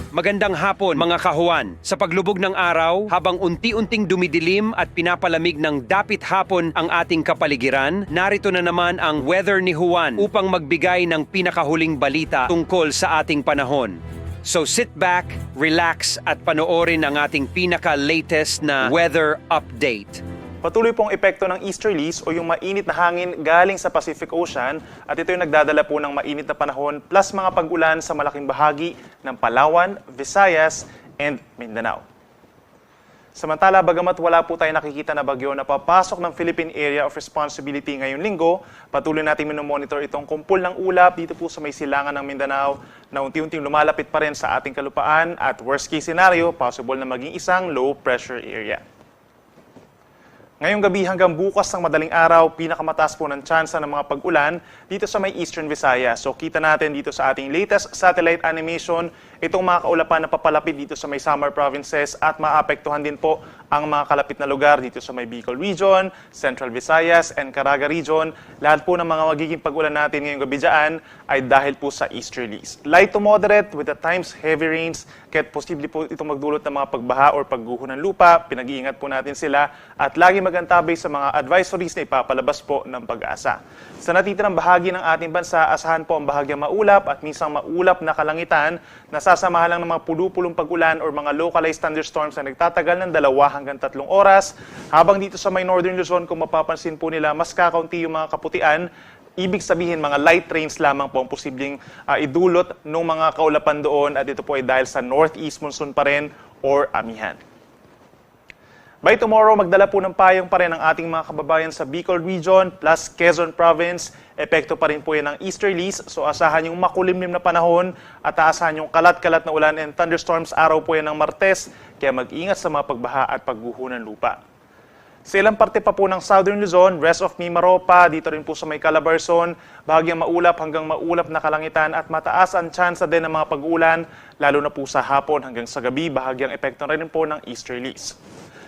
Magandang hapon mga kahuan. Sa paglubog ng araw, habang unti-unting dumidilim at pinapalamig ng dapit hapon ang ating kapaligiran, narito na naman ang weather ni Juan upang magbigay ng pinakahuling balita tungkol sa ating panahon. So sit back, relax at panoorin ang ating pinaka-latest na weather update. Patuloy pong epekto ng easterlies o yung mainit na hangin galing sa Pacific Ocean at ito yung nagdadala po ng mainit na panahon plus mga pag-ulan sa malaking bahagi ng Palawan, Visayas, and Mindanao. Samantala, bagamat wala po tayo nakikita na bagyo na papasok ng Philippine Area of Responsibility ngayong linggo, patuloy natin minomonitor itong kumpul ng ulap dito po sa may silangan ng Mindanao na unti-unting lumalapit pa rin sa ating kalupaan at worst case scenario, possible na maging isang low pressure area. Ngayong gabi hanggang bukas ng madaling araw, pinakamataas po ng tsansa ng mga pag-ulan dito sa may Eastern Visayas. So kita natin dito sa ating latest satellite animation, itong mga kaulapan na papalapit dito sa may summer provinces at maapektuhan din po ang mga kalapit na lugar dito sa may Bicol Region, Central Visayas, and Caraga Region. Lahat po ng mga magiging pag-ulan natin ngayong gabi dyan ay dahil po sa easterlies. Light to moderate with at times heavy rains, kaya't posible po itong magdulot ng mga pagbaha or pagguho ng lupa. Pinag-iingat po natin sila at lagi magantabay sa mga advisories na ipapalabas po ng Pag-asa. Sa natitirang bahagi ng ating bansa, asahan po ang bahagyang maulap at minsang maulap na kalangitan na sasamahan lang ng mga pulu-pulong pag-ulan or mga localized thunderstorms na nagtatagal ng 2 hanggang 3 oras. Habang dito sa may Northern Luzon, kung mapapansin po nila, mas kakaunti yung mga kaputian. Ibig sabihin, mga light rains lamang po ang posibleng idulot ng mga kaulapan doon at ito po ay dahil sa northeast monsoon pa rin or amihan. By tomorrow, magdala po ng payong pa rin ang ating mga kababayan sa Bicol Region plus Quezon Province. Epekto pa rin po yan ng easterlies, so asahan yung makulimlim na panahon at aasahan yung kalat-kalat na ulan and thunderstorms araw po yan ng Martes, kaya mag-ingat sa mga pagbaha at pagguho ng lupa. Sa ilang parte pa po ng Southern Luzon, rest of Mimaropa, dito rin po sa may Calabarzon, bahagyang maulap hanggang maulap na kalangitan at mataas ang tsansa din ng mga pag-ulan, lalo na po sa hapon hanggang sa gabi, bahagyang epekto rin po ng easterlies.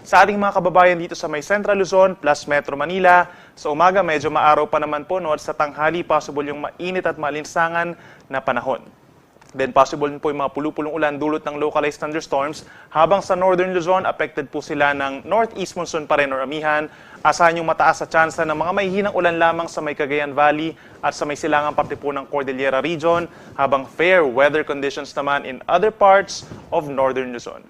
Sa ating mga kababayan dito sa may Central Luzon plus Metro Manila, sa umaga medyo maaraw pa naman po, no, at sa tanghali possible yung mainit at malinsangan na panahon. Then possible din po yung mga pulu-pulong ulan dulot ng localized thunderstorms, habang sa Northern Luzon affected po sila ng northeast monsoon pa rin or amihan. Asahan yung mataas sa tsansa ng mga may hinang ulan lamang sa may Cagayan Valley at sa may silangang parte po ng Cordillera Region, habang fair weather conditions naman in other parts of Northern Luzon.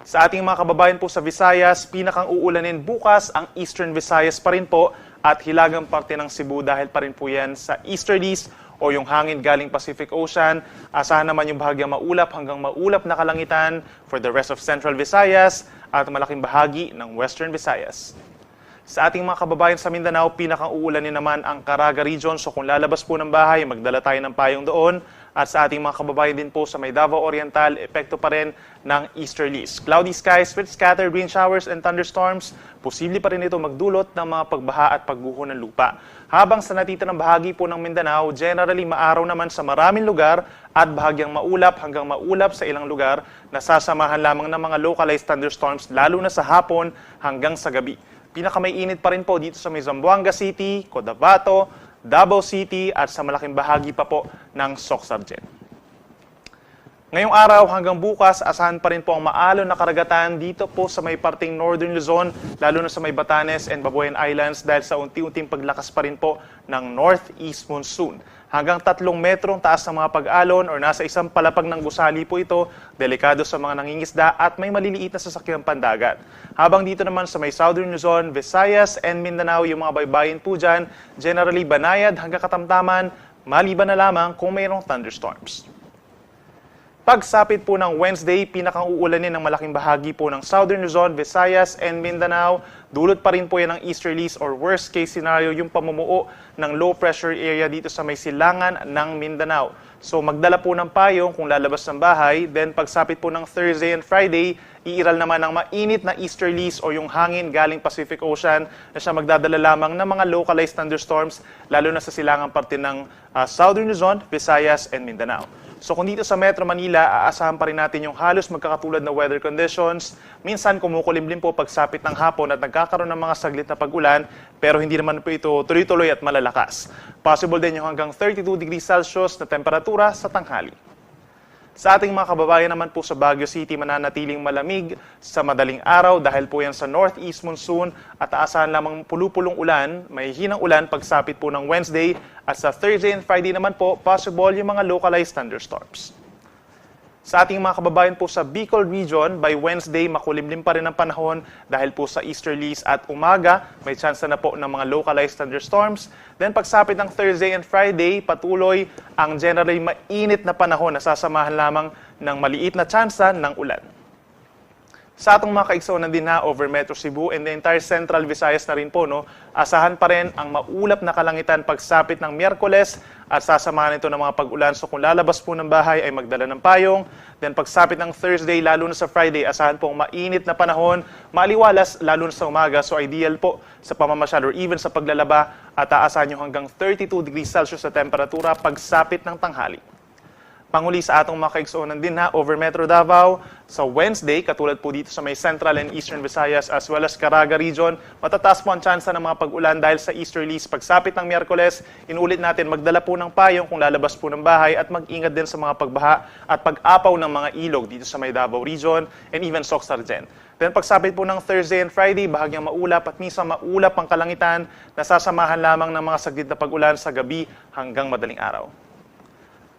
Sa ating mga kababayan po sa Visayas, pinakang uulanin bukas ang Eastern Visayas pa rin po at hilagang parte ng Cebu dahil pa rin po yan sa easterlies o yung hangin galing Pacific Ocean. Asahan naman yung bahagyang maulap hanggang maulap na kalangitan for the rest of Central Visayas at malaking bahagi ng Western Visayas. Sa ating mga kababayan sa Mindanao, pinakang uulanin naman ang Caraga Region. So kung lalabas po ng bahay, magdala tayo ng payong doon. At sa ating mga kababayan din po sa may Davao Oriental, epekto pa rin ng easterlies. Cloudy skies with scattered rain showers and thunderstorms. Posible pa rin ito magdulot ng mga pagbaha at pagguho ng lupa. Habang sa natitirang bahagi po ng Mindanao, generally maaraw naman sa maraming lugar at bahagyang maulap hanggang maulap sa ilang lugar na sasamahan lamang ng mga localized thunderstorms lalo na sa hapon hanggang sa gabi. Pinakamainit pa rin po dito sa may Zamboanga City, Cotabato, Davao City at sa malaking bahagi pa po ng Soc-Sargen. Ngayong araw hanggang bukas, asahan pa rin po ang maalon na karagatan dito po sa may parting Northern Luzon, lalo na sa may Batanes and Babuyan Islands dahil sa unti-unting paglakas pa rin po ng northeast monsoon. Hanggang 3 metrong taas ng mga pag-alon or nasa isang palapag ng gusali po ito, delikado sa mga nangingisda at may maliliit na sasakyang pandagat. Habang dito naman sa may Southern Luzon, Visayas and Mindanao, yung mga baybayin po dyan, generally banayad hanggang katamtaman, maliban na lamang kung mayroong thunderstorms. Pagsapit po ng Wednesday, pinakang uulanin ng malaking bahagi po ng Southern Luzon, Visayas, and Mindanao. Dulot pa rin po yan ng easterlies or worst case scenario yung pamumuo ng low pressure area dito sa may silangan ng Mindanao. So magdala po ng payong kung lalabas ng bahay. Then pagsapit po ng Thursday and Friday, iiral naman ng mainit na easterlies o yung hangin galing Pacific Ocean na siya magdadala lamang ng mga localized thunderstorms lalo na sa silangang parte ng Southern Luzon, Visayas, and Mindanao. So kung dito sa Metro Manila, aasahan pa rin natin yung halos magkakatulad na weather conditions. Minsan kumukulimlim po pagsapit ng hapon at nagkakaroon ng mga saglit na pag-ulan, pero hindi naman po ito tuloy-tuloy at malalakas. Possible din yung hanggang 32 degrees Celsius na temperatura sa tanghali. Sa ating mga kababayan naman po sa Baguio City, mananatiling malamig sa madaling araw dahil po yan sa northeast monsoon at aasahan lamang pulupulong ulan, may hinang ulan pagsapit po ng Wednesday at sa Thursday and Friday naman po, possible yung mga localized thunderstorms. Sa ating mga kababayan po sa Bicol Region, by Wednesday, makulimlim pa rin ang panahon dahil po sa easterlies at umaga, may chance na po ng mga localized thunderstorms. Then pagsapit ng Thursday and Friday, patuloy ang generally mainit na panahon na sasamahan lamang ng maliit na tsansa ng ulan. Sa atong mga kaigsunan din na over Metro Cebu and the entire Central Visayas na rin po, asahan pa rin ang maulap na kalangitan pagsapit ng Miyerkules at sasamahan ito ng mga pag-ulan. So kung lalabas po ng bahay ay magdala ng payong. Then pagsapit ng Thursday, lalo na sa Friday, asahan pong mainit na panahon, maliwalas lalo na sa umaga. So ideal po sa pamamasyal or even sa paglalaba at aasahan nyo hanggang 32 degrees Celsius sa temperatura pagsapit ng tanghali. Panguli sa atong mga kaigsunan din over Metro Davao, sa Wednesday, katulad po dito sa may Central and Eastern Visayas as well as Caraga Region, matataas po ang tsansa ng mga pag-ulan dahil sa easterlies. Pagsapit ng Miyerkules, inulit natin magdala po ng payong kung lalabas po ng bahay at mag-ingat din sa mga pagbaha at pag-apaw ng mga ilog dito sa may Davao Region and even Soc-Sargen. Then pagsapit po ng Thursday and Friday, bahagyang maulap at minsan maulap ang kalangitan na sasamahan lamang ng mga saglit na pag-ulan sa gabi hanggang madaling araw.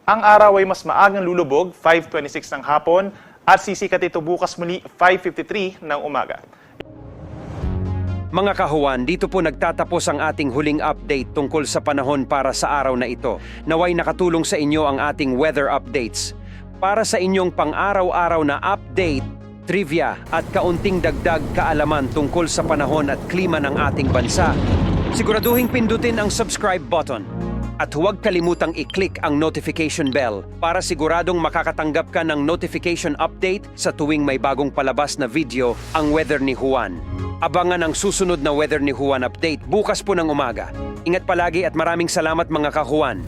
Ang araw ay mas maagang lulubog, 5:26 ng hapon, at sisikat ito bukas muli, 5:53 ng umaga. Mga kahuwan, dito po nagtatapos ang ating huling update tungkol sa panahon para sa araw na ito. Naway nakatulong sa inyo ang ating weather updates. Para sa inyong pang-araw-araw na update, trivia at kaunting dagdag kaalaman tungkol sa panahon at klima ng ating bansa, siguraduhing pindutin ang subscribe button. At huwag kalimutang i-click ang notification bell para siguradong makakatanggap ka ng notification update sa tuwing may bagong palabas na video ang Weather ni Juan. Abangan ang susunod na Weather ni Juan update bukas po ng umaga. Ingat palagi at maraming salamat mga kahuwan.